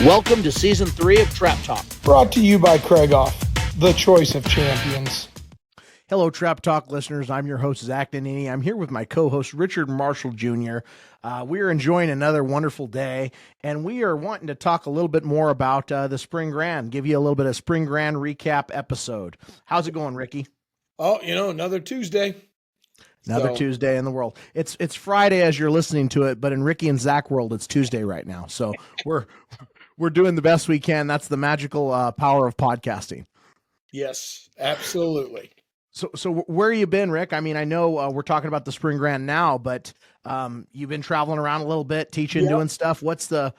Welcome to Season 3 of Trap Talk. Brought to you by Craigoff, the choice of champions. Hello, Trap Talk listeners. I'm your host, Zach Nannini. I'm here with my co-host, Richard Marshall Jr. We are enjoying another wonderful day, and we are wanting to talk a little bit more about the Spring Grand, give you a little bit of Spring Grand recap episode. How's it going, Ricky? Oh, another Tuesday. Another Tuesday in the world. It's Friday as you're listening to it, but in Ricky and Zach world, it's Tuesday right now. So we're doing the best we can. That's the magical power of podcasting. Yes, absolutely. So where you been, Rick? I mean, I know we're talking about the Spring Grand now, but you've been traveling around a little bit, teaching, doing stuff. What's the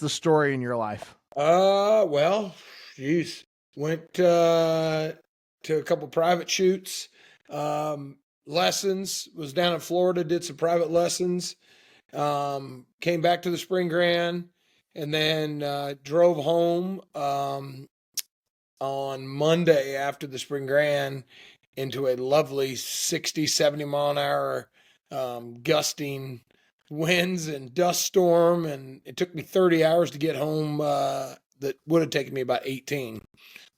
story in your life? Well, geez, went to a couple private shoots, lessons. Was down in Florida, did some private lessons. Came back to the Spring Grand, and then drove home on Monday after the Spring Grand into a lovely 60, 70 mile an hour gusting winds and dust storm. And it took me 30 hours to get home. That would have taken me about 18.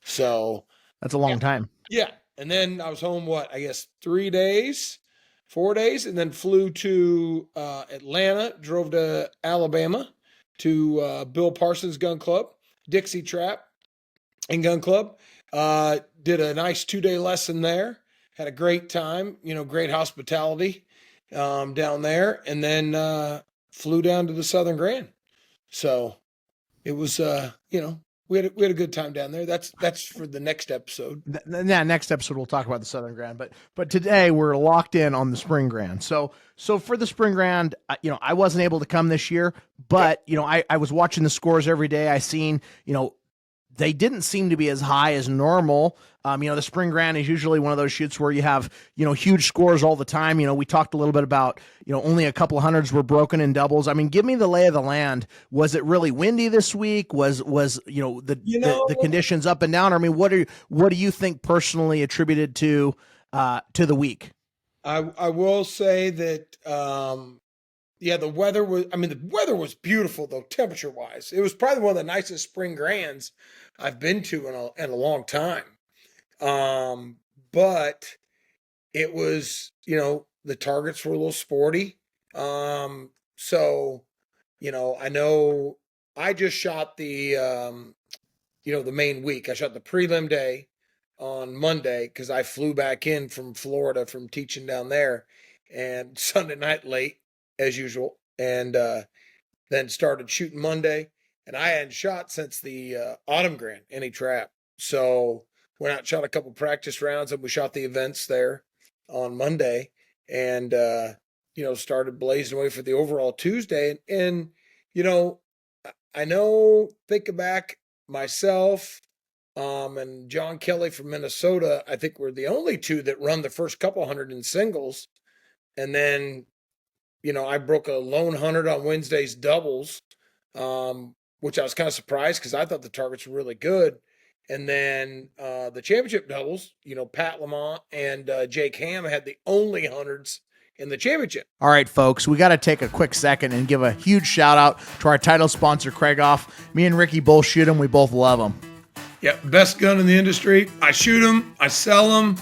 So that's a long time. Yeah. And then I was home, 4 days, and then flew to Atlanta, drove to Alabama to Bill Parsons Gun Club, Dixie Trap and Gun Club. Did a nice 2-day lesson there. Had a great time, great hospitality down there, and then flew down to the Southern Grand. So it was, we had a good time down there. That's for the next episode. Next episode we'll talk about the Southern Grand, but today we're locked in on the Spring Grand. So for the Spring Grand, I wasn't able to come this year, but I was watching the scores every day. I seen, they didn't seem to be as high as normal. The Spring Grand is usually one of those shoots where you have, huge scores all the time. We talked a little bit about, only a couple of hundreds were broken in doubles. I mean, give me the lay of the land. Was it really windy this week? Was the conditions up and down? I mean, what do you think personally attributed to the week? I will say that, the weather was beautiful though, temperature wise. It was probably one of the nicest Spring Grands I've been to in a long time. But it was, the targets were a little sporty. So, I know I just shot the, the main week. I shot the prelim day on Monday because I flew back in from Florida from teaching down there, and Sunday night late as usual. And, then started shooting Monday, and I hadn't shot since the, Autumn Grand, any trap. So went out and shot a couple practice rounds, and we shot the events there on Monday, and, started blazing away for the overall Tuesday. And I know, thinking back, myself, and John Kelly from Minnesota, I think we're the only two that run the first couple hundred in singles. And then, I broke a lone 100 on Wednesday's doubles, which I was kind of surprised because I thought the targets were really good. And then the championship doubles, Pat Lamont and Jake Ham had the only hundreds in the championship. All right, folks, we got to take a quick second and give a huge shout out to our title sponsor, Craigoff. Me and Ricky both shoot them. We both love them. Yeah, best gun in the industry. I shoot them. I sell them.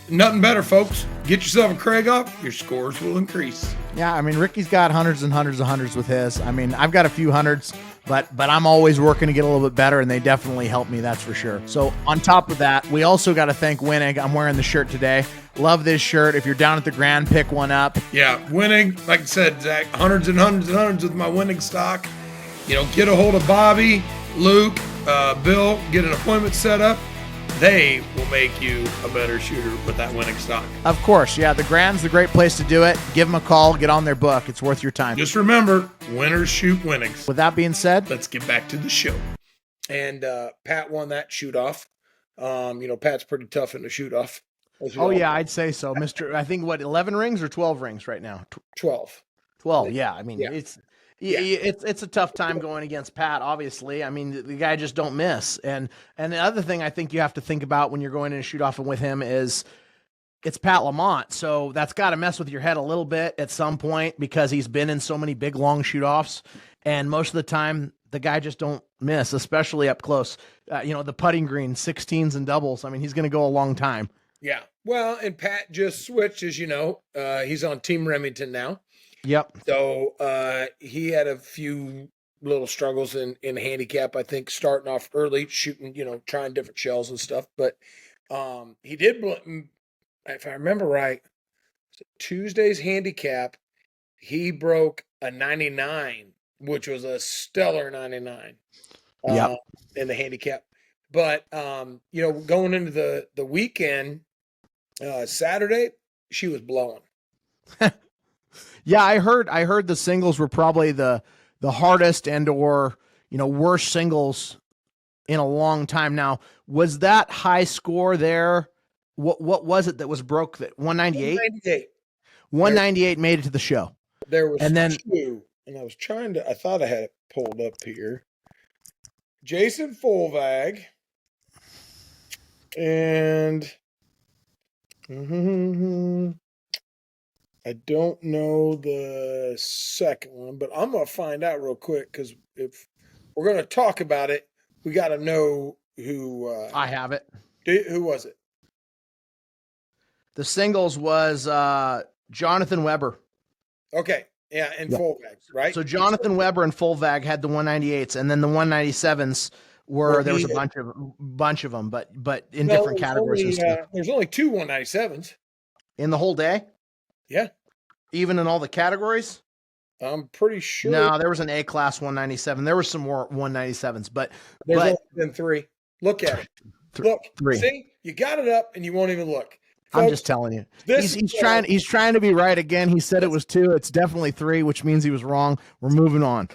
Nothing better, folks. Get yourself a Craigoff. Your scores will increase. Yeah, I mean, Ricky's got hundreds and hundreds of hundreds with his. I mean, I've got a few hundreds, but I'm always working to get a little bit better, and they definitely help me, that's for sure. So on top of that, we also got to thank Winnig. I'm wearing the shirt today. Love this shirt. If you're down at the Grand, pick one up. Yeah, Winnig, like I said, Zach, hundreds and hundreds and hundreds with my Winnig stock. Get a hold of Bobby, Luke, Bill, get an appointment set up. They will make you a better shooter with that Winnig stock. Of course, yeah. The Grand's the great place to do it. Give them a call. Get on their book. It's worth your time. Just remember, winners shoot Winnigs. With that being said, let's get back to the show. And Pat won that shoot-off. Pat's pretty tough in the shoot-off. Oh, yeah, I'd say so. I think, 11 rings or 12 rings right now? 12. 12, yeah. I mean, it's a tough time going against Pat, obviously. I mean, the guy just don't miss. And the other thing I think you have to think about when you're going in and shoot off with him is it's Pat Lamont. So that's got to mess with your head a little bit at some point because he's been in so many big, long shoot offs. And most of the time the guy just don't miss, especially up close. The putting green, 16s and doubles. I mean, he's going to go a long time. Yeah. Well, and Pat just switched, as you know. He's on Team Remington now. Yep. So he had a few little struggles in handicap, I think, starting off early, shooting, trying different shells and stuff. But he did, if I remember right, Tuesday's handicap, he broke a 99, which was a stellar 99 in the handicap. But, going into the weekend, Saturday, she was blowing. Yeah, I heard the singles were probably the hardest and or worst singles in a long time. Now, was that high score there? What was it that was broke? That 198. 198 made it to the show. There was two, and I thought I had it pulled up here. Jason Fulvag and I don't know the second one, but I'm going to find out real quick, because if we're going to talk about it, we got to know who. I have it. Who was it? The singles was Jonathan Weber. Okay. Yeah, and Fulvag, right? So Jonathan Weber and Fulvag had the 198s, and then the 197s there was a bunch of them, but in different categories. There's only two 197s in the whole day. Yeah, even in all the categories. I'm pretty sure. No, there was an A class 197. There was some more 197s, but there's only been three. Look at it. Look, three. See, you got it up, and you won't even look. Folks, I'm just telling you. He's trying to be right again. He said it was 2. It's definitely 3, which means he was wrong. We're moving on.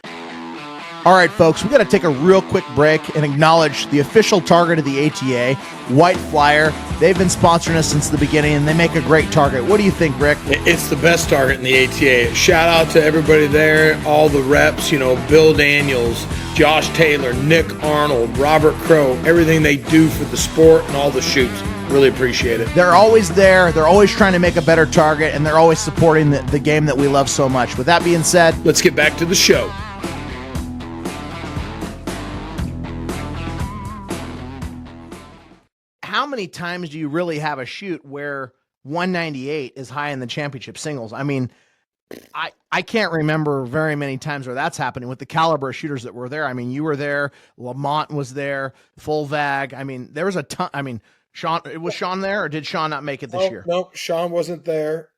All right, folks, we got to take a real quick break and acknowledge the official target of the ATA, White Flyer. They've been sponsoring us since the beginning, and they make a great target. What do you think, Rick? It's the best target in the ATA. Shout out to everybody there, all the reps, Bill Daniels, Josh Taylor, Nick Arnold, Robert Crow, everything they do for the sport and all the shoots. Really appreciate it. They're always there. They're always trying to make a better target, and they're always supporting the game that we love so much. With that being said, let's get back to the show. How many times do you really have a shoot where 198 is high in the championship singles? I mean, I can't remember very many times where that's happening with the caliber of shooters that were there. I mean, you were there, Lamont was there, Fulvag. I mean, there was a ton. I mean, Sean, was Sean there, or did Sean not make it this year? Nope, Sean wasn't there.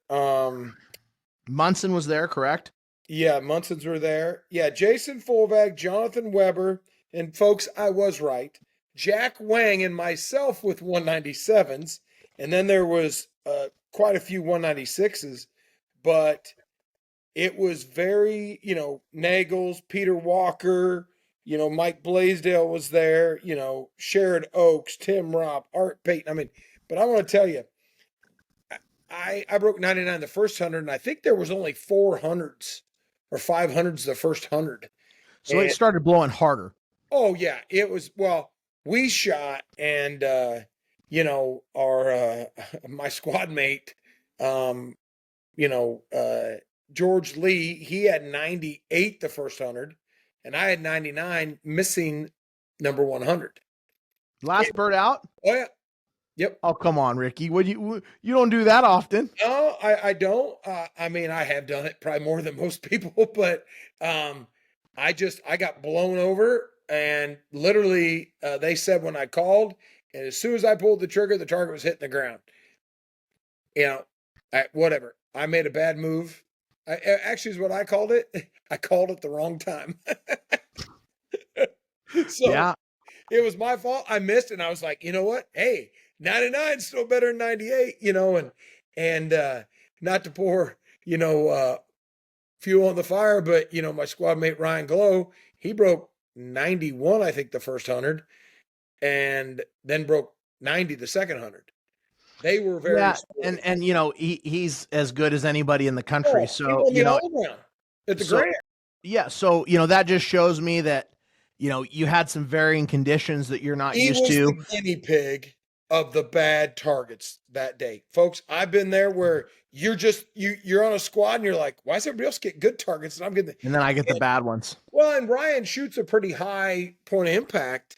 Munson was there, correct? Yeah, Munson's were there. Yeah, Jason Fulvag, Jonathan Weber, and folks, I was right. Jack Wang and myself with 197s, and then there was quite a few 196s, but it was very, Nagels, Peter Walker, Mike Blaisdell was there, Sherrod Oaks, Tim Robb, Art Payton. I mean, but I want to tell you, I broke 99 the first 100, and I think there was only 400s or 500s the first 100. So it started blowing harder. Oh, yeah. It was, we shot, and our my squad mate, George Lee, he had 98 the first 100, and I had 99, missing number 100. Last bird out? Oh yeah, yep. Oh, come on, Ricky. You don't do that often. No, I don't. I mean, I have done it probably more than most people, but I got blown over. And literally, they said when I called, and as soon as I pulled the trigger, the target was hitting the ground. Whatever. I made a bad move. Actually, is what I called it. I called it the wrong time. So yeah. It was my fault. I missed, and I was like, you know what? Hey, 99 is still better than 98. And not to pour, fuel on the fire, but my squad mate Ryan Glow, he broke 91, I think, the first 100, and then broke 90 the second 100. They were very and he's as good as anybody in the country. So at the Grand. Yeah, so that just shows me that you had some varying conditions that you're not used to. The guinea pig. of the bad targets that day. Folks, I've been there where you're on a squad and you're like, why does everybody else get good targets and I'm getting And then I get the bad ones. well, and Ryan shoots a pretty high point of impact,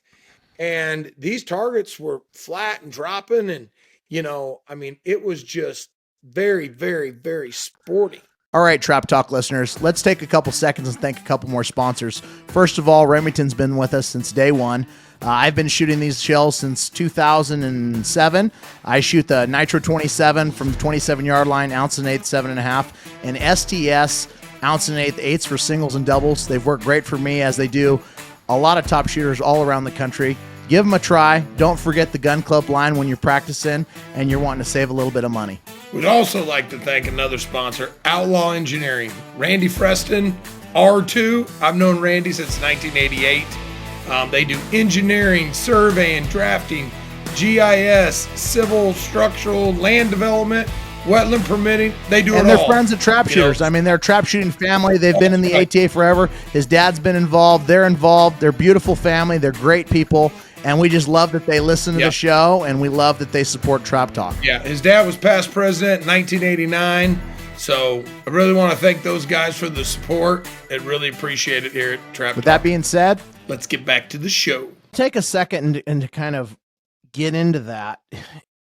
and these targets were flat and dropping, and I mean, it was just very, very, very sporty. All right, Trap Talk listeners, let's take a couple seconds and thank a couple more sponsors. First of all, Remington's been with us since day one. I've been shooting these shells since 2007. I shoot the Nitro 27 from the 27-yard line, ounce and eighth, 7.5, and STS ounce and eighth, eighths for singles and doubles. They've worked great for me, as they do a lot of top shooters all around the country. Give them a try. Don't forget the Gun Club line when you're practicing and you're wanting to save a little bit of money. We'd also like to thank another sponsor, Outlaw Engineering. Randy Freston, R2. I've known Randy since 1988. They do engineering, surveying, drafting, GIS, civil, structural, land development, wetland permitting. They do it all. And they're friends of trap shooters. I mean, they're a trap shooting family. They've been in the ATA forever. His dad's been involved. They're involved. They're a beautiful family. They're great people. And we just love that they listen to the show, and we love that they support Trap Talk. Yeah, his dad was past president in 1989. So I really want to thank those guys for the support. I really appreciate it here at Trap Talk. With that being said, let's get back to the show. Take a second and to kind of get into that.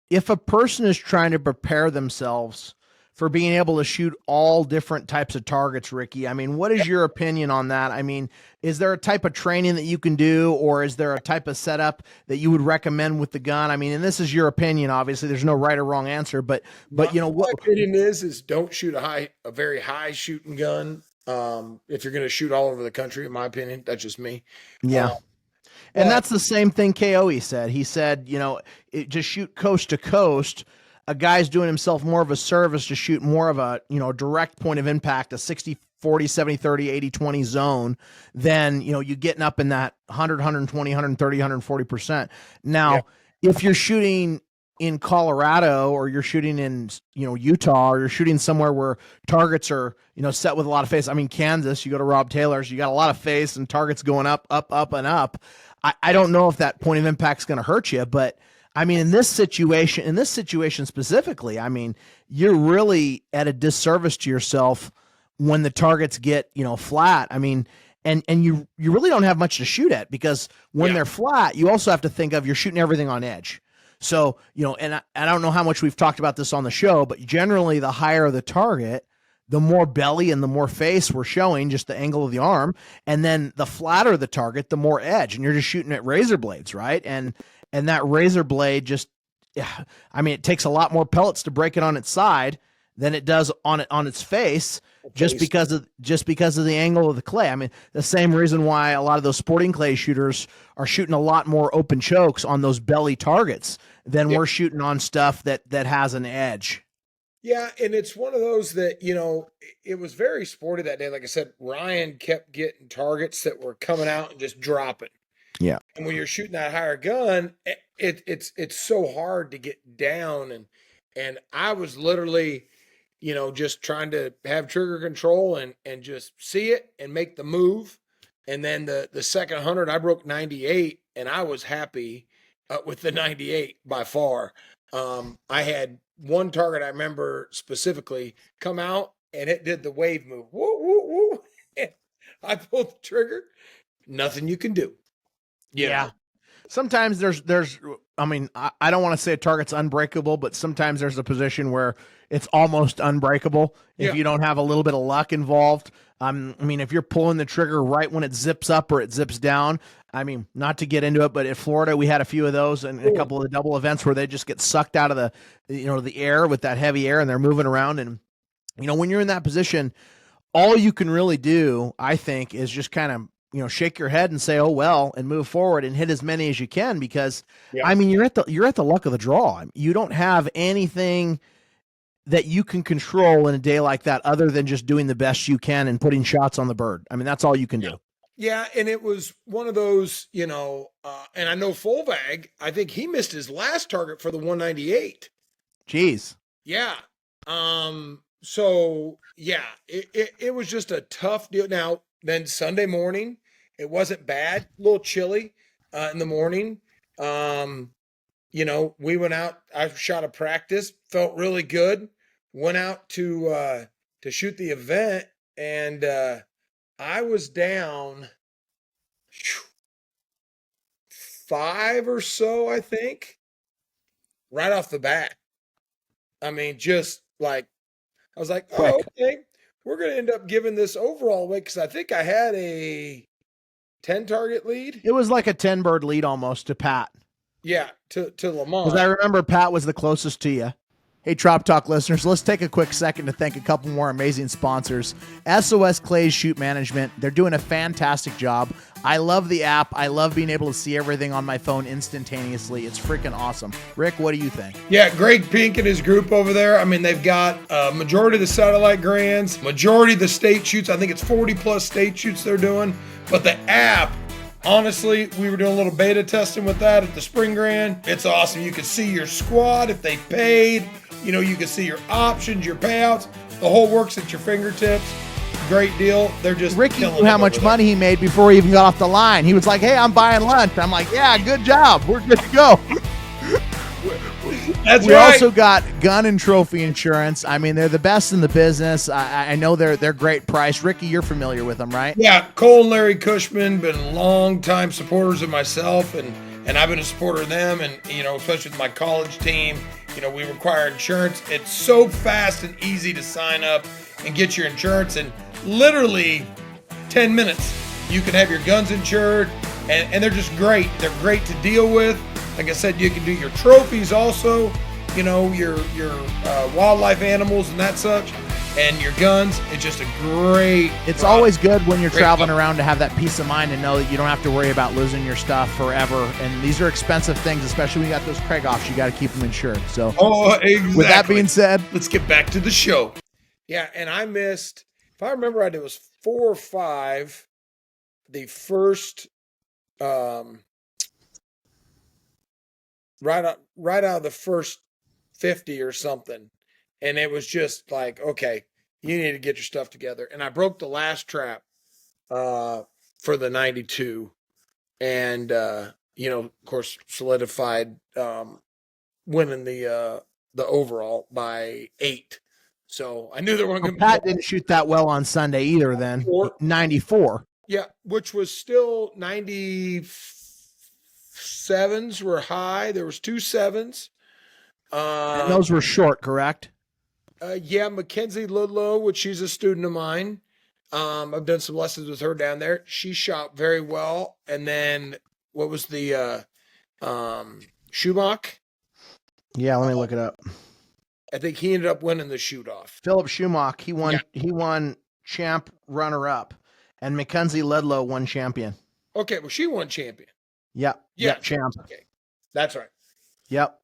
If a person is trying to prepare themselves for being able to shoot all different types of targets, Ricky, I mean, what is your opinion on that? I mean, is there a type of training that you can do, or is there a type of setup that you would recommend with the gun? I mean, and this is your opinion, obviously there's no right or wrong answer, but what my opinion is don't shoot a very high shooting gun. If you're going to shoot all over the country, in my opinion, that's just me. Yeah. And that's the same thing KOE said. He said, just shoot coast to coast. A guy's doing himself more of a service to shoot more of a, direct point of impact, a 60, 40, 70, 30, 80, 20 zone than, you getting up in that 100, 120, 130, 140%. Now, if you're shooting in Colorado, or you're shooting in, Utah, or you're shooting somewhere where targets are, set with a lot of face. I mean, Kansas, you go to Rob Taylor's, you got a lot of face and targets going up, up, up, and up. I don't know if that point of impact is going to hurt you, but I mean, in this situation specifically, I mean, you're really at a disservice to yourself when the targets get, flat. I mean, and you really don't have much to shoot at, because when they're flat, you also have to think of, you're shooting everything on edge. So, and I don't know how much we've talked about this on the show, but generally the higher the target, the more belly and the more face we're showing, just the angle of the arm. And then the flatter the target, the more edge, and you're just shooting at razor blades, right? And that razor blade just, I mean, it takes a lot more pellets to break it on its side than it does on its face, just because of the angle of the clay. I mean, the same reason why a lot of those sporting clay shooters are shooting a lot more open chokes on those belly targets than we're shooting on stuff that has an edge. Yeah, and it's one of those that, it was very sporty that day. Like I said, Ryan kept getting targets that were coming out and just dropping. Yeah. And when you're shooting that higher gun, it's so hard to get down. And I was literally, just trying to have trigger control and just see it and make the move. And then the second 100, I broke 98, and I was happy with the 98 by far. I had one target I remember specifically come out, and it did the wave move. Woo, woo, woo. I pulled the trigger. Nothing you can do. Yeah. Sometimes there's, I mean, I don't want to say a target's unbreakable, but sometimes there's a position where it's almost unbreakable if you don't have a little bit of luck involved. I mean, if you're pulling the trigger right when it zips up or it zips down, I mean, not to get into it, but in Florida, we had a few of those and a couple of the double events where they just get sucked out of the, the air with that heavy air, and they're moving around. And, when you're in that position, all you can really do, I think, is just kind of, shake your head and say, oh, well, and move forward and hit as many as you can, because I mean, you're at the luck of the draw. You don't have anything that you can control in a day like that other than just doing the best you can and putting shots on the bird. I mean, that's all you can do. Yeah. And it was one of those, and I know Fulvag, I think he missed his last target for the 198. Jeez. Yeah. So yeah, it was just a tough deal. Now, then Sunday morning, it wasn't bad, a little chilly in the morning. we went out. I shot a practice, felt really good. Went out to shoot the event, and I was down 5 or so, I think, right off the bat. I mean, just like I was like, Quick. oh, okay, we're gonna end up giving this overall away because I think I had a 10 target lead. It was like a 10 bird lead almost to Pat. Yeah, to Lamont. Because I remember Pat was the closest to you. Hey, Trop Talk listeners, let's take a quick second to thank a couple more amazing sponsors. SOS Clays Shoot Management. They're doing a fantastic job. I love the app. I love being able to see everything on my phone instantaneously. It's freaking awesome. Rick, what do you think? Yeah, Greg Pink and his group over there. I mean, they've got majority of the satellite grands, majority of the state shoots. I think it's 40 plus state shoots they're doing. But the app, honestly, we were doing a little beta testing with that at the Spring Grand. It's awesome. You can see your squad if they paid. You can see your options, your payouts. The whole works at your fingertips. Great deal. They're just Ricky knew how much money he made before he even got off the line. He was like, hey, I'm buying lunch. I'm like, yeah, good job. We're good to go. That's we right. also got gun and trophy insurance. I mean, they're the best in the business. I know they're great price. Ricky, you're familiar with them, right? Yeah, Cole and Larry Cushman been long-time supporters of myself, and I've been a supporter of them, and especially with my college team. We require insurance. It's so fast and easy to sign up and get your insurance in literally 10 minutes. You can have your guns insured, and they're just great. They're great to deal with. Like I said, you can do your trophies also, your wildlife animals and that such, and your guns. It's just a great. It's always good when you're traveling around to have that peace of mind and know that you don't have to worry about losing your stuff forever. And these are expensive things, especially when you got those Craig-offs. You got to keep them insured. So, exactly. With that being said, let's get back to the show. Yeah, and I missed, if I remember right, it was 4 or 5. The first, right out of the first 50 or something. And it was just like, okay, you need to get your stuff together. And I broke the last trap for the 92. And, of course, solidified winning the overall by 8. So I knew there weren't going to be. Pat didn't shoot that well on Sunday either then. 94. Yeah, which was still 97s were high. There was 2 7s. And those were short, correct? Yeah, Mackenzie Ludlow, which she's a student of mine. I've done some lessons with her down there. She shot very well. And then what was the Schumach? Yeah, let me look it up. I think he ended up winning the shoot off. Philip Schumach, he won champ runner up, and Mackenzie Ludlow won champion. Okay, well she won champion. Yep. Yeah, Yep, champ. Okay, that's right. Yep.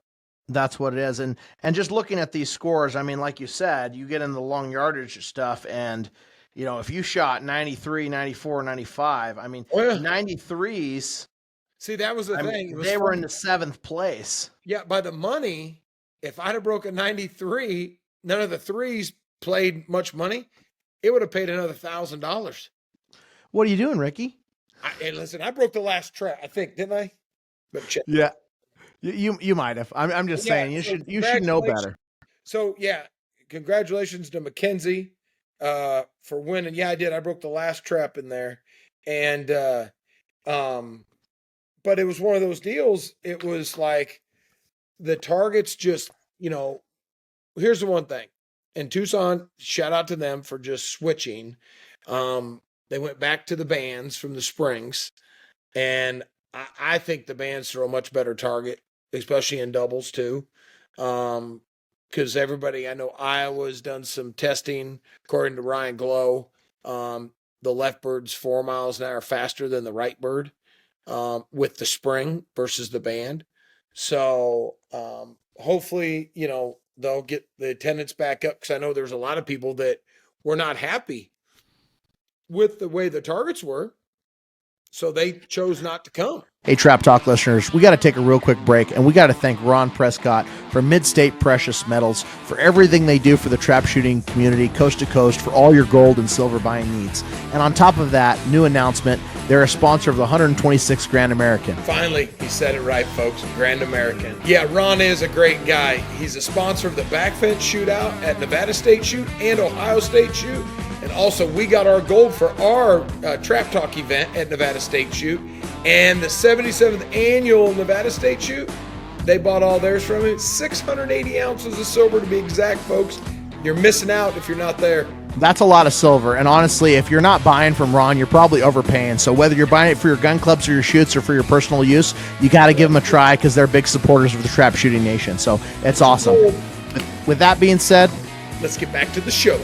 That's what it is. And just looking at these scores, I mean, like you said, you get in the long yardage stuff, and if you shot 93, 94, 95, I mean, 93s. See, that was the thing. They were in the 7th place. Yeah, by the money, if I'd have broken 93, none of the threes played much money. It would have paid another $1,000. What are you doing, Ricky? Hey, listen, I broke the last trap, I think, didn't I? But yeah. You might have. I'm just saying you should know better. So yeah, congratulations to Mackenzie for winning. Yeah, I did. I broke the last trap in there, and but it was one of those deals. It was like the targets just Here's the one thing, and Tucson, shout out to them for just switching. They went back to the bands from the Springs, and I think the bands throw a much better target, especially in doubles too. Because everybody, I know Iowa's done some testing, according to Ryan Glow. The left bird's 4 miles an hour faster than the right bird with the spring versus the band. So hopefully, they'll get the attendance back up, because I know there's a lot of people that were not happy with the way the targets were. So they chose not to come. Hey, Trap Talk listeners, we got to take a real quick break, and we got to thank Ron Prescott from Mid-State Precious Metals for everything they do for the trap shooting community, coast to coast, for all your gold and silver buying needs. And on top of that, new announcement, They're a sponsor of the 126th Grand American. Finally, he said it right, folks. Grand American. Yeah, Ron is a great guy. He's a sponsor of the Backfence Shootout at Nevada State Shoot and Ohio State Shoot. And also, we got our gold for our Trap Talk event at Nevada State Shoot. And the 77th annual Nevada State Shoot, they bought all theirs from him. 680 ounces of silver to be exact, folks. You're missing out if you're not there. That's a lot of silver. And honestly, if you're not buying from Ron, you're probably overpaying. So whether you're buying it for your gun clubs or your shoots or for your personal use, you got to give them a try because they're big supporters of the Trap Shooting Nation. So it's awesome. With that being said, let's get back to the show.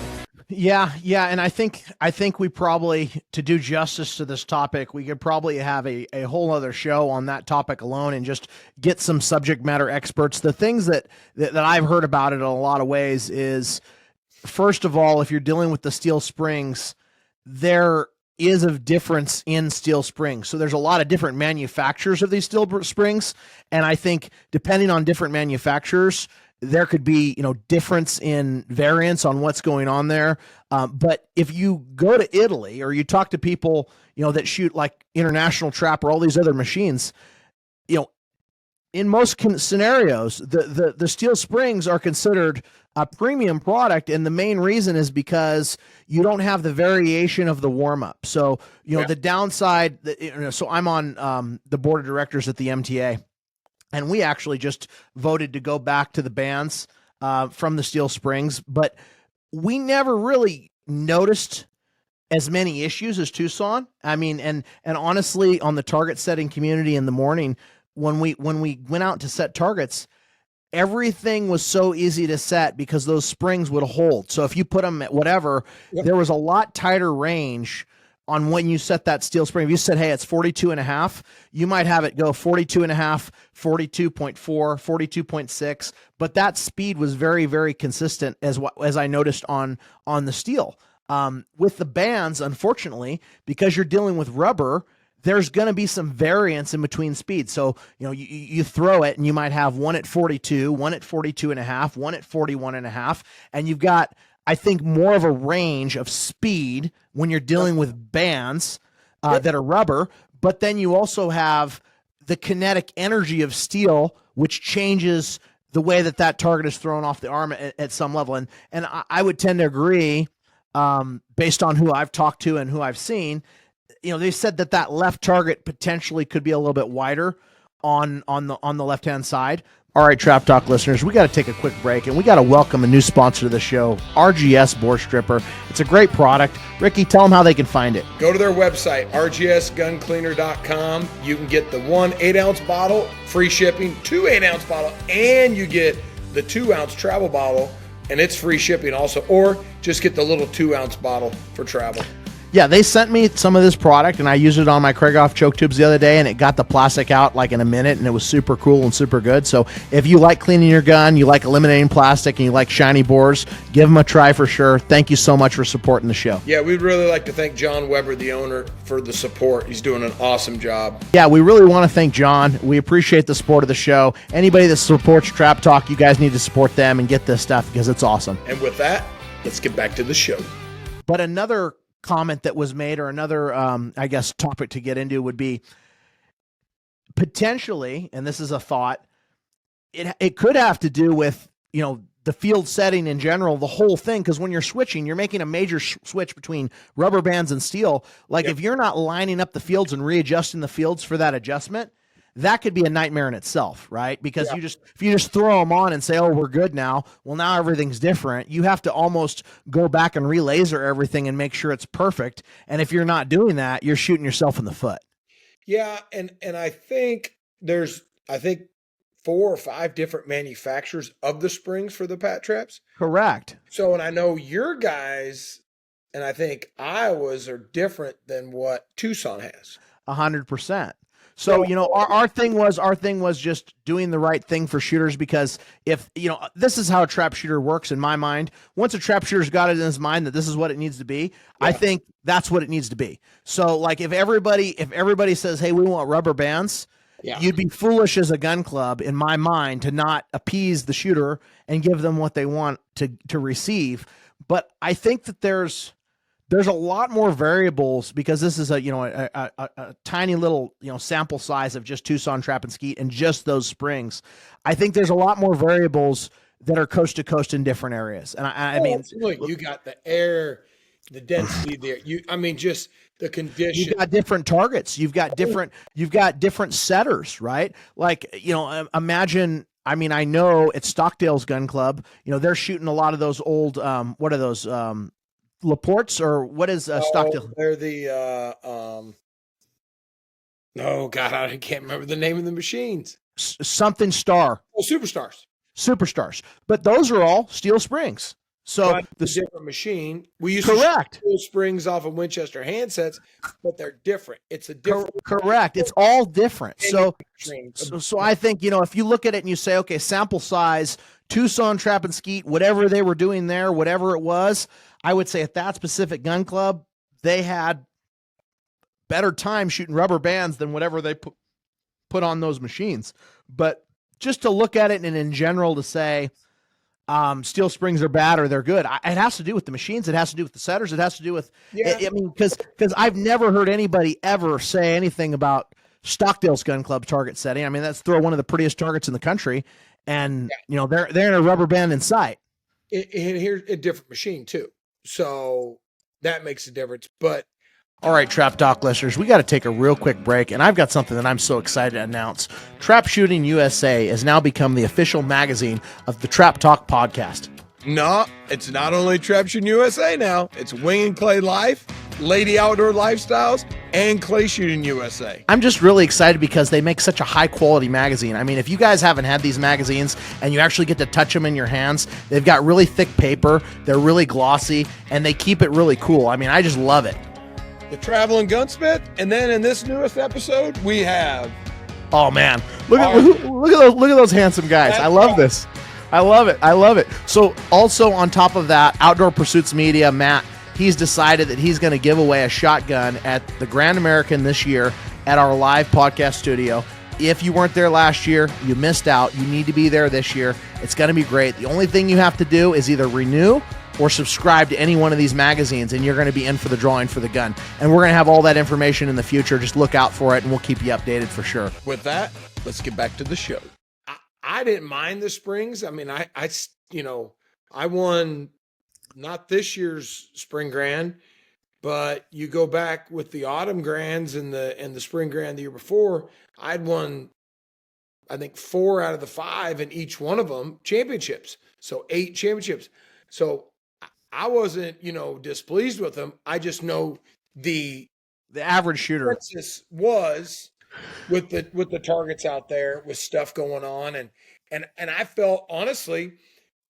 Yeah, and I think we probably, to do justice to this topic, we could probably have a whole other show on that topic alone and just get some subject matter experts. The things that I've heard about it in a lot of ways is, first of all, if you're dealing with the steel springs, there is a difference in steel springs. So there's a lot of different manufacturers of these steel springs, and I think depending on different manufacturers, there could be, difference in variance on what's going on there. But if you go to Italy or you talk to people, that shoot like International Trap or all these other machines, in most scenarios, the steel springs are considered a premium product. And the main reason is because you don't have the variation of the warm up. So, the downside, so I'm on the board of directors at the MTA. And we actually just voted to go back to the bans from the steel springs, but we never really noticed as many issues as Tucson. I mean, and honestly, on the target setting community in the morning, when we went out to set targets, everything was so easy to set because those springs would hold. So if you put them at whatever, there was a lot tighter range on when you set that steel spring. If you said, hey, it's 42.5, you might have it go 42.5, 42.4, 42.6, but that speed was very, very consistent as I noticed on the steel. With the bands, unfortunately, because you're dealing with rubber, there's going to be some variance in between speeds. So, you throw it and you might have one at 42, one at 42.5, one at 41.5, and you've got, I think, more of a range of speed when you're dealing with bands that are rubber, but then you also have the kinetic energy of steel, which changes the way that target is thrown off the arm at some level. And I would tend to agree, based on who I've talked to and who I've seen, they said that left target potentially could be a little bit wider on the left-hand side. All right, Trap Talk listeners, we got to take a quick break, and we got to welcome a new sponsor to the show, RGS Bore Stripper. It's a great product. Ricky, tell them how they can find it. Go to their website, rgsguncleaner.com. You can get the 1 8-ounce bottle, free shipping, 2 8-ounce bottle, and you get the 2-ounce travel bottle, and it's free shipping also, or just get the little 2-ounce bottle for travel. Yeah, they sent me some of this product, and I used it on my Krieghoff choke tubes the other day, and it got the plastic out like in a minute, and it was super cool and super good. So if you like cleaning your gun, you like eliminating plastic, and you like shiny bores, give them a try for sure. Thank you so much for supporting the show. Yeah, we'd really like to thank John Weber, the owner, for the support. He's doing an awesome job. Yeah, we really want to thank John. We appreciate the support of the show. Anybody that supports Trap Talk, you guys need to support them and get this stuff because it's awesome. And with that, let's get back to the show. But another comment that was made, or another topic to get into, would be potentially, and this is a thought, it could have to do with the field setting in general, the whole thing, because when you're switching, you're making a major switch between rubber bands and steel. If you're not lining up the fields and readjusting the fields for that adjustment, that could be a nightmare in itself, right? Because if you just throw them on and say, oh, we're good now, well, now everything's different. You have to almost go back and relaser everything and make sure it's perfect. And if you're not doing that, you're shooting yourself in the foot. Yeah, and I think there's 4 or 5 different manufacturers of the springs for the Pat Traps. Correct. So, and I know your guys, and I think Iowa's are different than what Tucson has. 100%. So, our thing was just doing the right thing for shooters, because if, this is how a trap shooter works in my mind. Once a trap shooter's got it in his mind that this is what it needs to be, I think that's what it needs to be. So if everybody says, hey, we want rubber bands, you'd be foolish as a gun club, in my mind, to not appease the shooter and give them what they want to receive. But I think that there's there's a lot more variables because this is a tiny little, sample size of just Tucson Trap and Skeet and just those springs. I think there's a lot more variables that are coast to coast in different areas. And I mean, look, you got the air, the density there. Just the condition. You've got different targets. You've got different setters, right? Like, imagine, I mean, I know at Stockdale's Gun Club, they're shooting a lot of those old, what are those, Laportes, or what is Stockdale? They're the, oh God, I can't remember the name of the machines. Something Star. Oh, Superstars. But those are all steel springs. So the different machine. We used correct. to shoot springs off of Winchester handsets, but they're different. It's a different. Correct. It's all different. So I think, if you look at it and you say, okay, sample size, Tucson Trap and Skeet, whatever they were doing there, whatever it was, I would say at that specific gun club, they had better time shooting rubber bands than whatever they put on those machines. But just to look at it and in general to say steel springs are bad or they're good, it has to do with the machines. It has to do with the setters. It has to do with, I mean, because I've never heard anybody ever say anything about Stockdale's Gun Club target setting. I mean, that's throw one of the prettiest targets in the country, and they're in a rubber band in sight. Here's a different machine too, so that makes a difference. But all right, Trap Talk listeners, we got to take a real quick break, and I've got something that I'm so excited to announce. Trap Shooting USA has now become the official magazine of the Trap Talk podcast. No, it's not only Trap Shooting USA now. It's Wing and Clay Life, Lady Outdoor Lifestyles, and Clay Shooting USA. I'm just really excited because they make such a high-quality magazine. I mean, if you guys haven't had these magazines and you actually get to touch them in your hands, they've got really thick paper, they're really glossy, and they keep it really cool. I mean, I just love it. The Traveling Gunsmith, and then in this newest episode, we have. Oh man, look at those handsome guys! I love this. I love it. So also on top of that, Outdoor Pursuits Media, Matt, he's decided that he's going to give away a shotgun at the Grand American this year at our live podcast studio. If you weren't there last year, you missed out. You need to be there this year. It's going to be great. The only thing you have to do is either renew or subscribe to any one of these magazines, and you're going to be in for the drawing for the gun. And we're going to have all that information in the future. Just look out for it, and we'll keep you updated for sure. With that, let's get back to the show. I didn't mind the springs. I mean, I won not this year's Spring Grand, but you go back with the Autumn Grands and the Spring Grand the year before, I'd won, I think, 4 out of the 5 in each one of them championships. So 8 championships. So I wasn't, displeased with them. I just know the average shooter was with the targets out there with stuff going on, and I felt honestly,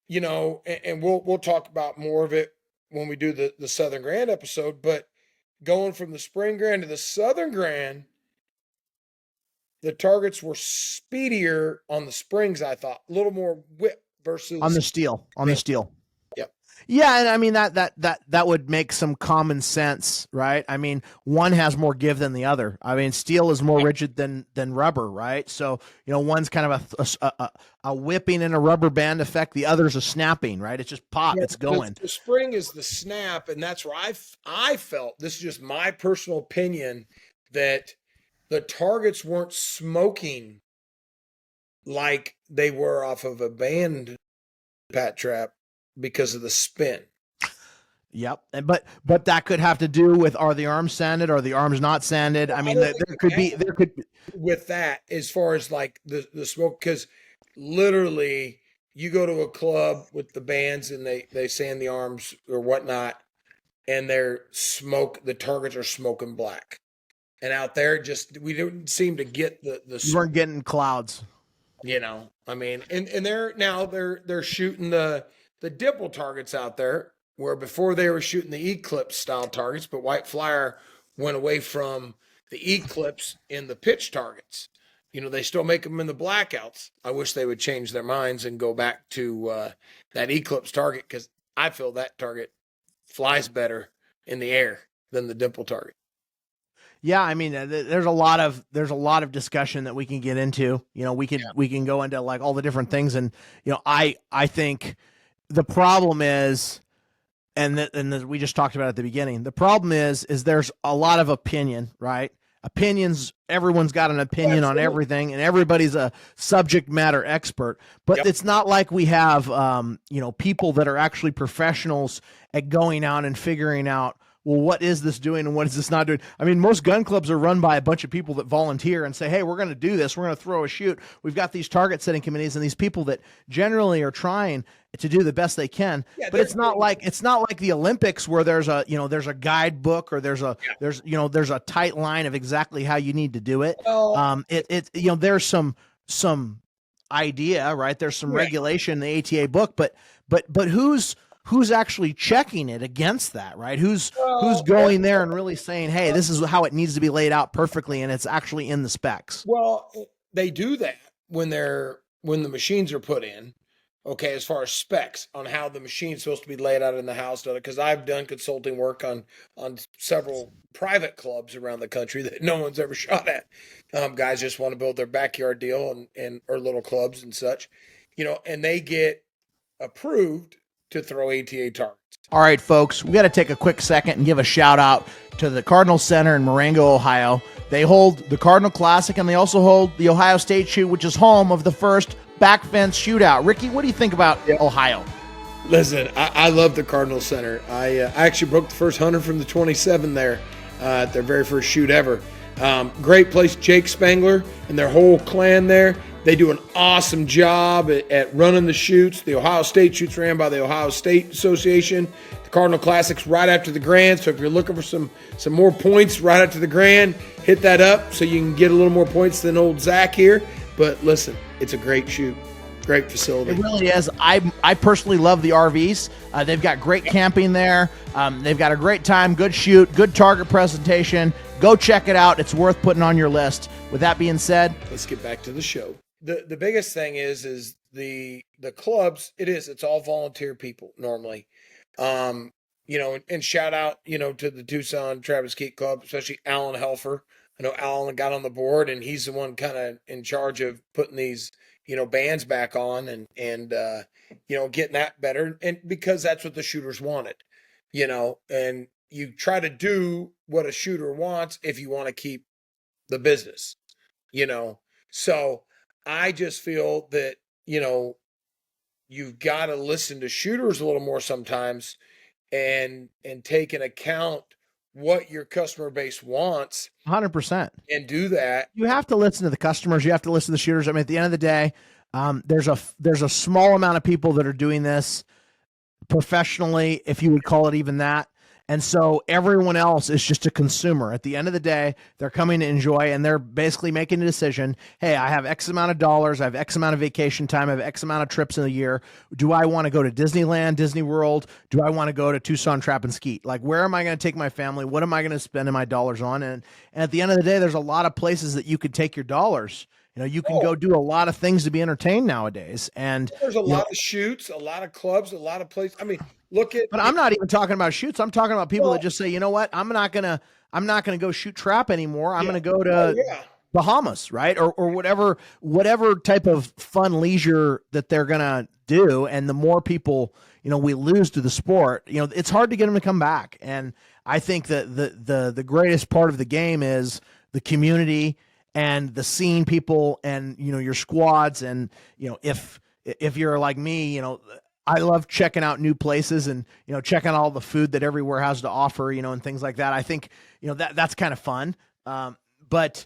and we'll talk about more of it when we do the Southern Grand episode. But going from the Spring Grand to the Southern Grand, the targets were speedier on the springs. I thought a little more whip versus on the steel. Yep. Yeah, and I mean that would make some common sense, right? I mean, one has more give than the other. I mean, steel is more rigid than rubber, right? So one's kind of a whipping and a rubber band effect. The other's a snapping, right? It's just pop. It's going. The spring is the snap, and that's where I felt, this is just my personal opinion, that the targets weren't smoking like they were off of a band pat trap because of the spin. Yep. But that could have to do with, are the arms sanded? Are the arms not sanded? I mean, there could be with that, as far as like the smoke, because literally you go to a club with the bands and they sand the arms or whatnot, and the targets are smoking black. And out there, we didn't seem to get the you weren't getting clouds. I mean, and they're shooting the dimple targets out there, where before they were shooting the Eclipse style targets, but White Flyer went away from the Eclipse in the pitch targets. They still make them in the blackouts. I wish they would change their minds and go back to that Eclipse target, because I feel that target flies better in the air than the dimple target. Yeah, I mean, there's a lot of discussion that we can get into. We can go into like all the different things, and I think the problem is we just talked about at the beginning. The problem is there's a lot of opinion, right? Opinions. Everyone's got an opinion on everything, and everybody's a subject matter expert. But it's not like we have, people that are actually professionals at going out and figuring out, well, what is this doing and what is this not doing? I mean, most gun clubs are run by a bunch of people that volunteer and say, hey, we're going to do this. We're going to throw a shoot. We've got these target setting committees and these people that generally are trying to do the best they can. Yeah, but it's not like the Olympics where there's a guidebook or there's a tight line of exactly how you need to do it. There's some idea, right? There's some regulation in the ATA book, but who's actually checking it against that, right? Who's going there and really saying, hey, this is how it needs to be laid out perfectly, and it's actually in the specs. Well, they do that when the machines are put in, okay, as far as specs on how the machine's supposed to be laid out in the house, because I've done consulting work on several private clubs around the country that no one's ever shot at. Guys just want to build their backyard deal or little clubs and such, and they get approved to throw ATA targets. All right, folks, we got to take a quick second and give a shout out to the Cardinal Center in Marengo, Ohio. They hold the Cardinal Classic, and they also hold the Ohio State Shoot, which is home of the first back fence shootout. Ricky, what do you think about Ohio? Listen, I love the Cardinal Center. I actually broke the first 100 from the 27 there at their very first shoot ever. Great place, Jake Spangler and their whole clan there. They do an awesome job at running the shoots. The Ohio State shoots ran by the Ohio State Association. The Cardinal Classic's right after the Grand. So if you're looking for some more points right after the Grand, hit that up so you can get a little more points than old Zach here. But listen, it's a great shoot. Great facility. It really is. I personally love the RVs. They've got great camping there. They've got a great time, good shoot, good target presentation. Go check it out. It's worth putting on your list. With that being said, let's get back to the show. The biggest thing is the clubs. It's all volunteer people normally, and shout out, to the Tucson Travis Keat Club, especially Alan Helfer. I know Alan got on the board, and he's the one kind of in charge of putting these, bands back on and getting that better. And because that's what the shooters wanted, and you try to do what a shooter wants if you want to keep the business, so I just feel that, you've got to listen to shooters a little more sometimes and take into account what your customer base wants. 100%. And do that. You have to listen to the customers. You have to listen to the shooters. I mean, at the end of the day, there's a small amount of people that are doing this professionally, if you would call it even that. And so everyone else is just a consumer. At the end of the day, they're coming to enjoy, and they're basically making a decision. Hey, I have X amount of dollars. I have X amount of vacation time. I have X amount of trips in a year. Do I want to go to Disneyland, Disney World? Do I want to go to Tucson Trap and Skeet? Like, where am I going to take my family? What am I going to spend my dollars on? And at the end of the day, there's a lot of places that you could take your dollars. You can go do a lot of things to be entertained nowadays. And there's a lot of shoots, a lot of clubs, a lot of places. I mean, but I'm not even talking about shoots. I'm talking about people that just say, you know what, I'm not gonna go shoot trap anymore. I'm gonna go to Bahamas, right, or whatever type of fun leisure that they're gonna do. And the more people we lose to the sport, it's hard to get them to come back. And I think that the greatest part of the game is the community and the scene people and your squads. And if you're like me, I love checking out new places and, checking out all the food that everywhere has to offer, and things like that. I think, that's kind of fun. But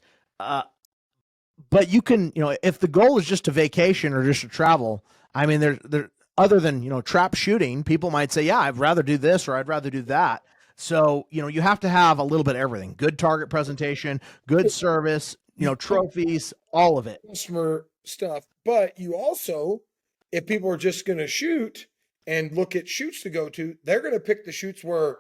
you can, if the goal is just a vacation or just to travel, I mean, there other than, trap shooting, people might say, yeah, I'd rather do this or I'd rather do that. So, you have to have a little bit of everything: good target presentation, good service, trophies, all of it. Customer stuff. But you also, if people are just going to shoot and look at shoots to go to, they're going to pick the shoots where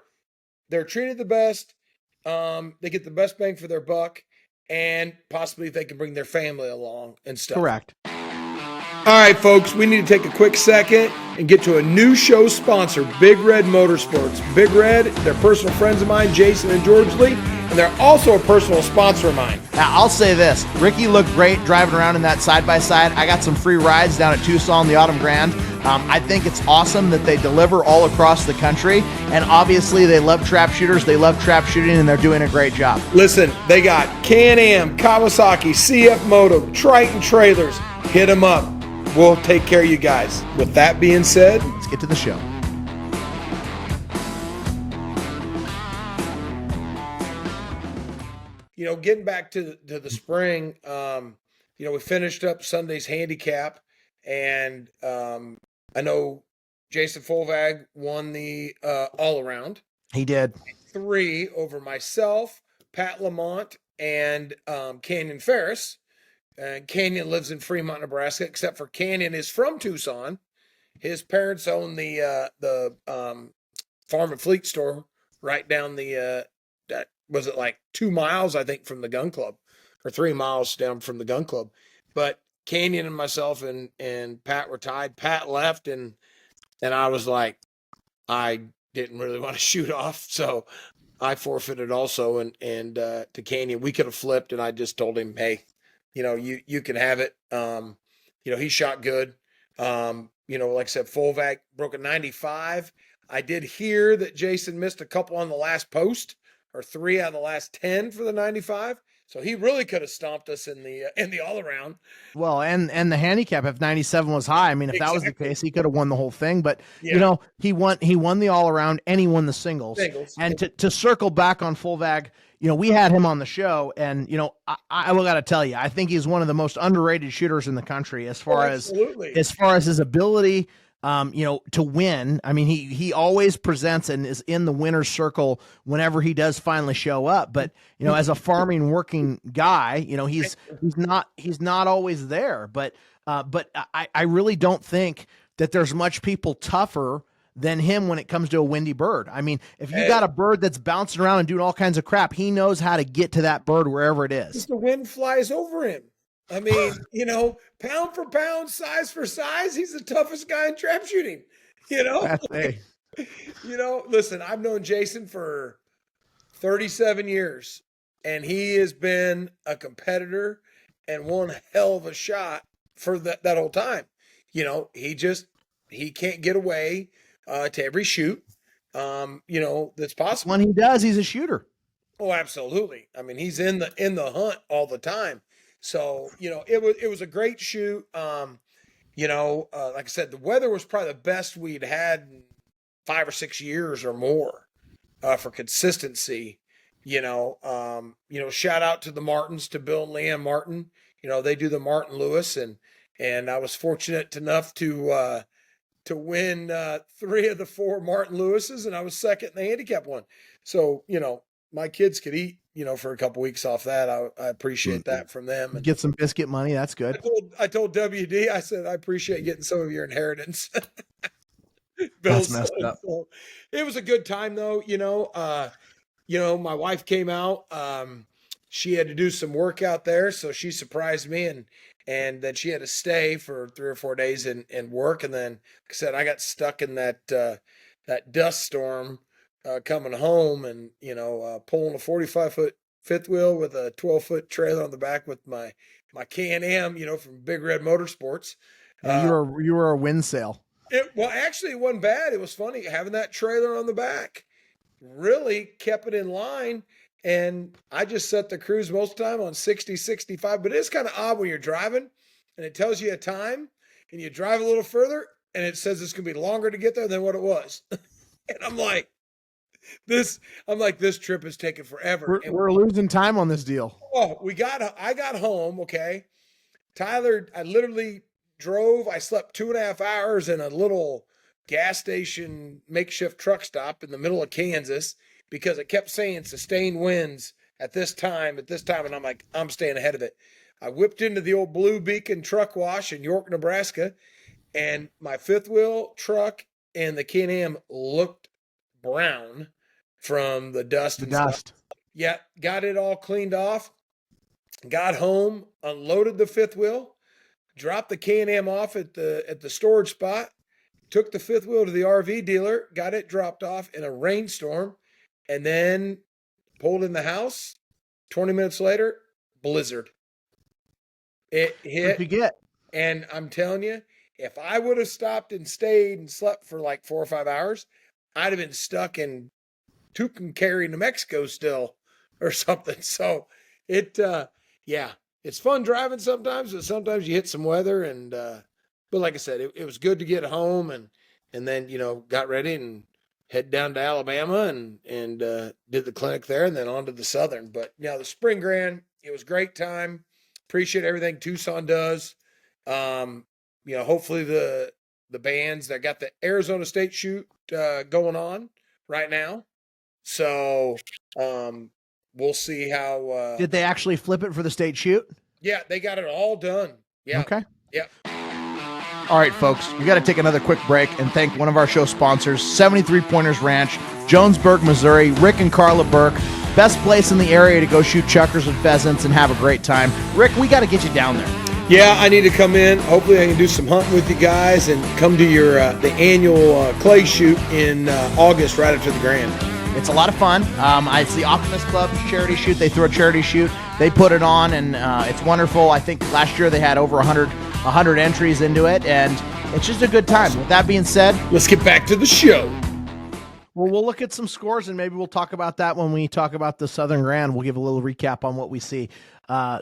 they're treated the best, they get the best bang for their buck, and possibly if they can bring their family along and stuff. Correct. All right, folks, we need to take a quick second and get to a new show sponsor, Big Red Motorsports. Big Red, they're personal friends of mine, Jason and George Lee, and they're also a personal sponsor of mine. Now, I'll say this. Ricky looked great driving around in that side-by-side. I got some free rides down at Tucson, the Autumn Grand. I think it's awesome that they deliver all across the country, and obviously they love trap shooters, they love trap shooting, and they're doing a great job. Listen, they got Can-Am, Kawasaki, CF Moto, Triton trailers. Hit them up. We'll take care of you guys. With that being said, let's get to the show. Getting back to the spring, we finished up Sunday's handicap, and I know Jason Fulvag won the all-around. He did. 3 over myself, Pat Lamont, and Canyon Ferris. Canyon lives in Fremont, Nebraska, except for Canyon is from Tucson. His parents own the Farm and Fleet store right down the was it like 2 miles, I think, from the gun club, or 3 miles down from the gun club. But Canyon and myself and Pat were tied. Pat left, and I was like, I didn't really want to shoot off, so I forfeited also. And to Canyon, we could have flipped, and I just told him, hey, you can have it. He shot good. Like I said, Fulvag broke a 95. I did hear that Jason missed a couple on the last post, or 3 out of the last 10 for the 95. So he really could have stomped us in the all around. Well, and the handicap, if 97 was high, I mean, if that was the case, he could have won the whole thing. But he won the all around, and he won the singles. And to circle back on Fulvag, we had him on the show, and I got to tell you, I think he's one of the most underrated shooters in the country as far as his ability. To win. I mean, he always presents and is in the winner's circle whenever he does finally show up. But, as a farming working guy, he's not always there. But I really don't think that there's much people tougher than him when it comes to a windy bird. I mean, if you got a bird that's bouncing around and doing all kinds of crap, he knows how to get to that bird wherever it is. The wind flies over him. I mean, pound for pound, size for size, he's the toughest guy in trap shooting. Listen, I've known Jason for 37 years, and he has been a competitor and one hell of a shot for that whole time. He can't get away to every shoot, that's possible. When he does, he's a shooter. Oh, absolutely. I mean, he's in the hunt all the time. So, it was a great shoot. Like I said, the weather was probably the best we'd had in 5 or 6 years or more for consistency. Shout out to the Martins, to Bill and Leanne Martin. They do the Martin Lewis, and I was fortunate enough to win 3 of the 4 Martin Lewises, and I was second in the handicap one. So, my kids could eat, for a couple weeks off that. I appreciate that from them. And get some biscuit money. That's good. I told WD, I said, I appreciate getting some of your inheritance. That's messed up. So it was a good time though. My wife came out, she had to do some work out there. So she surprised me, and then she had to stay for 3 or 4 days and work. And then, like I said, I got stuck in that dust storm coming home, and pulling a 45-foot fifth wheel with a 12-foot trailer on the back with my Can-Am, from Big Red Motorsports. You were a wind sail. Actually, it wasn't bad. It was funny having that trailer on the back. Really kept it in line, and I just set the cruise most of the time on 60, 65. But it's kind of odd when you're driving, and it tells you a time, and you drive a little further, and it says it's going to be longer to get there than what it was. And I'm like, this trip is taking forever. We're losing time on this deal. Oh, I got home. Okay. Tyler, I literally drove. I slept 2.5 hours in a little gas station makeshift truck stop in the middle of Kansas because it kept saying sustained winds at this time. And I'm like, I'm staying ahead of it. I whipped into the old Blue Beacon truck wash in York, Nebraska, and my fifth wheel truck and the Can-Am looked brown from the dust and stuff. Yeah, got it all cleaned off, got home, unloaded the fifth wheel, dropped the Can-Am off at the storage spot, took the fifth wheel to the RV dealer, got it dropped off in a rainstorm, and then pulled in the house. 20 minutes later, blizzard. It hit. What'd you get? And I'm telling you, if I would have stopped and stayed and slept for like 4 or 5 hours, I'd have been stuck in Tucson, New Mexico still or something. So yeah, it's fun driving sometimes, but sometimes you hit some weather but like I said, it was good to get home and then, got ready and head down to Alabama and did the clinic there and then on to the Southern. But the Spring Grand, it was a great time. Appreciate everything Tucson does. Hopefully the bands that got the Arizona State shoot going on right now. So we'll see how. Did they actually flip it for the state shoot? Yeah, they got it all done. Yeah. Okay. Yeah. All right, folks, we got to take another quick break and thank one of our show sponsors, 73 Pointers Ranch, Jonesburg, Missouri. Rick and Carla Burke, best place in the area to go shoot chuckers and pheasants and have a great time. Rick, we got to get you down there. Yeah, I need to come in. Hopefully I can do some hunting with you guys and come to your the annual clay shoot in August right after the Grand. It's a lot of fun. It's the Optimist Club's charity shoot. They throw a charity shoot. They put it on, and it's wonderful. I think last year they had over 100 entries into it, and it's just a good time. With that being said, let's get back to the show. Well, we'll look at some scores, and maybe we'll talk about that when we talk about the Southern Grand. We'll give a little recap on what we see. I'm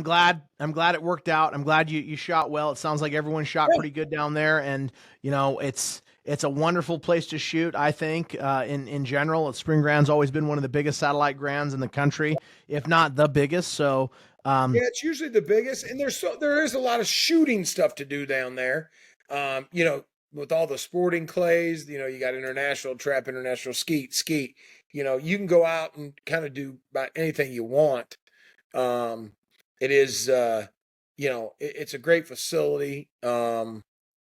glad it worked out. I'm glad you shot well. It sounds like everyone shot pretty good down there, and it's a wonderful place to shoot. I think in general, Spring Grand's always been one of the biggest satellite grands in the country, if not the biggest. So it's usually the biggest, and there is a lot of shooting stuff to do down there. With all the sporting clays, you got international trap, international skeet. You can go out and kind of do about anything you want. It is, it's a great facility. It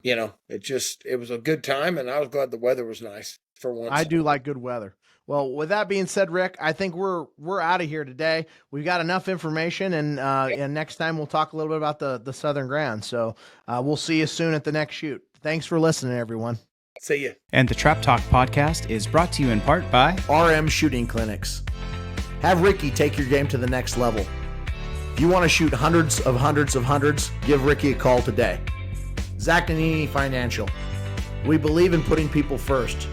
was a good time, and I was glad the weather was nice for once. I do like good weather. Well, with that being said, Rick, I think we're out of here today. We've got enough information, and next time we'll talk a little bit about the Southern Grand. So we'll see you soon at the next shoot. Thanks for listening, everyone. See you. And the Trap Talk podcast is brought to you in part by RM Shooting Clinics. Have Ricky take your game to the next level. If you want to shoot hundreds, give Ricky a call today. Zach Nannini Financial. We believe in putting people first.